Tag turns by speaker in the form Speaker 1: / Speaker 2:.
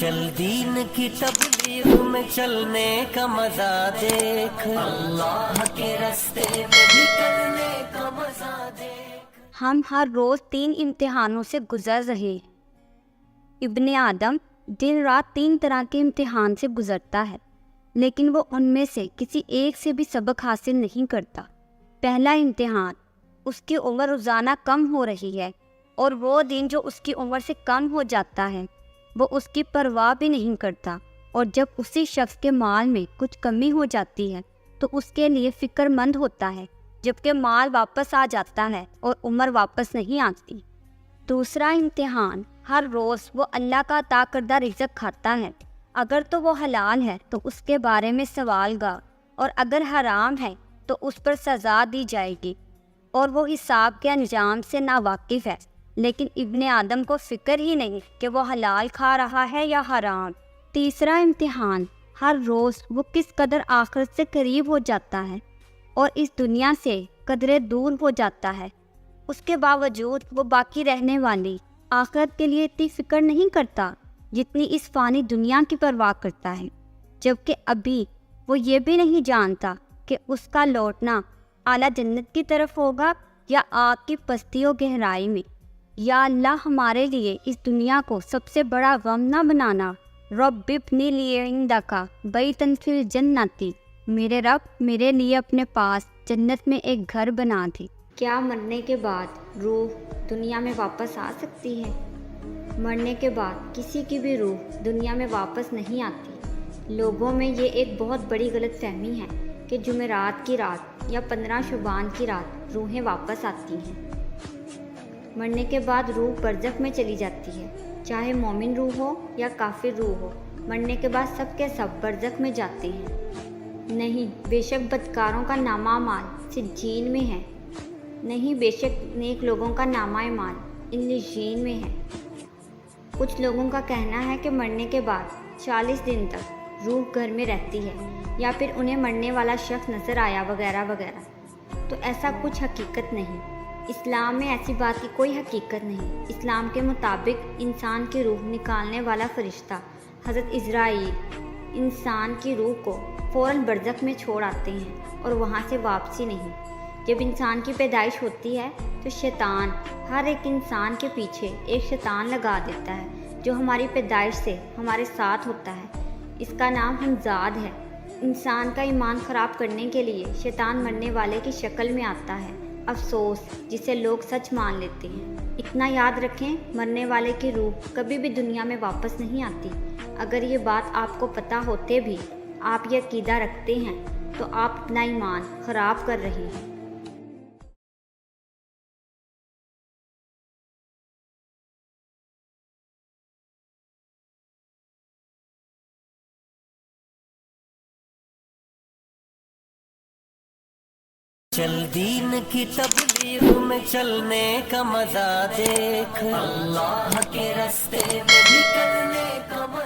Speaker 1: چل دین کی تبلیغ میں چلنے کا مزہ دیکھ، اللہ کے راستے میں بھی کرنے کا مزہ دیکھ۔
Speaker 2: ہم ہر روز 3 امتحانوں سے گزر رہے ہیں۔ ابن آدم دن رات 3 طرح کے امتحان سے گزرتا ہے، لیکن وہ ان میں سے کسی ایک سے بھی سبق حاصل نہیں کرتا۔ پہلا امتحان، اس کی عمر روزانہ کم ہو رہی ہے، اور وہ دن جو اس کی عمر سے کم ہو جاتا ہے وہ اس کی پرواہ بھی نہیں کرتا، اور جب اسی شخص کے مال میں کچھ کمی ہو جاتی ہے تو اس کے لیے فکر مند ہوتا ہے، جبکہ مال واپس آ جاتا ہے اور عمر واپس نہیں آتی۔ دوسرا امتحان، ہر روز وہ اللہ کا عطا کردہ رزق کھاتا ہے، اگر تو وہ حلال ہے تو اس کے بارے میں سوال گا، اور اگر حرام ہے تو اس پر سزا دی جائے گی، اور وہ حساب کے انجام سے ناواقف ہے۔ لیکن ابن آدم کو فکر ہی نہیں کہ وہ حلال کھا رہا ہے یا حرام۔ تیسرا امتحان، ہر روز وہ کس قدر آخرت سے قریب ہو جاتا ہے اور اس دنیا سے قدرے دور ہو جاتا ہے۔ اس کے باوجود وہ باقی رہنے والی آخرت کے لیے اتنی فکر نہیں کرتا جتنی اس فانی دنیا کی پرواہ کرتا ہے، جبکہ ابھی وہ یہ بھی نہیں جانتا کہ اس کا لوٹنا اعلیٰ جنت کی طرف ہوگا یا آگ کی پستی و گہرائی میں۔ یا اللہ ہمارے لیے اس دنیا کو سب سے بڑا غم نہ بنانا۔ رب ابنی لی عندک بیتا فی الجنۃ، میرے رب میرے لیے اپنے پاس جنت میں ایک گھر بنا دے۔ کیا مرنے کے بعد روح دنیا میں واپس آ سکتی ہے؟ مرنے کے بعد کسی کی بھی روح دنیا میں واپس نہیں آتی۔ لوگوں میں یہ ایک بہت بڑی غلط فہمی ہے کہ جمعرات کی رات یا 15 شعبان کی رات روحیں واپس آتی ہیں۔ مرنے کے بعد روح برزخ میں چلی جاتی ہے، چاہے مومن روح ہو یا کافر روح ہو، مرنے کے بعد سب کے سب برزخ میں جاتے ہیں۔ نہیں، بے شک بدکاروں کا نامہ اعمال سجین میں ہے، نہیں بے شک نیک لوگوں کا نامہ اعمال علیین میں ہے۔ کچھ لوگوں کا کہنا ہے کہ مرنے کے بعد 40 دن تک روح گھر میں رہتی ہے، یا پھر انہیں مرنے والا شخص نظر آیا وغیرہ وغیرہ، تو ایسا کچھ حقیقت نہیں۔ اسلام میں ایسی بات کی کوئی حقیقت نہیں۔ اسلام کے مطابق انسان کی روح نکالنے والا فرشتہ حضرت عزرائیل انسان کی روح کو فوراً برزخ میں چھوڑ آتے ہیں، اور وہاں سے واپسی نہیں۔ جب انسان کی پیدائش ہوتی ہے تو شیطان ہر ایک انسان کے پیچھے ایک شیطان لگا دیتا ہے جو ہماری پیدائش سے ہمارے ساتھ ہوتا ہے۔ اس کا نام حمزاد ہے۔ انسان کا ایمان خراب کرنے کے لیے شیطان مرنے والے کی شکل میں آتا ہے، افسوس جسے لوگ سچ مان لیتے ہیں۔ اتنا یاد رکھیں، مرنے والے کی روح کبھی بھی دنیا میں واپس نہیں آتی۔ اگر یہ بات آپ کو پتہ ہوتے بھی آپ یہ عقیدہ رکھتے ہیں تو آپ اپنا ایمان خراب کر رہے ہیں۔
Speaker 1: چل دین کی تبلیغ میں چلنے کا مزہ دیکھ، اللہ کے راستے میں بھی کرنے کا مزہ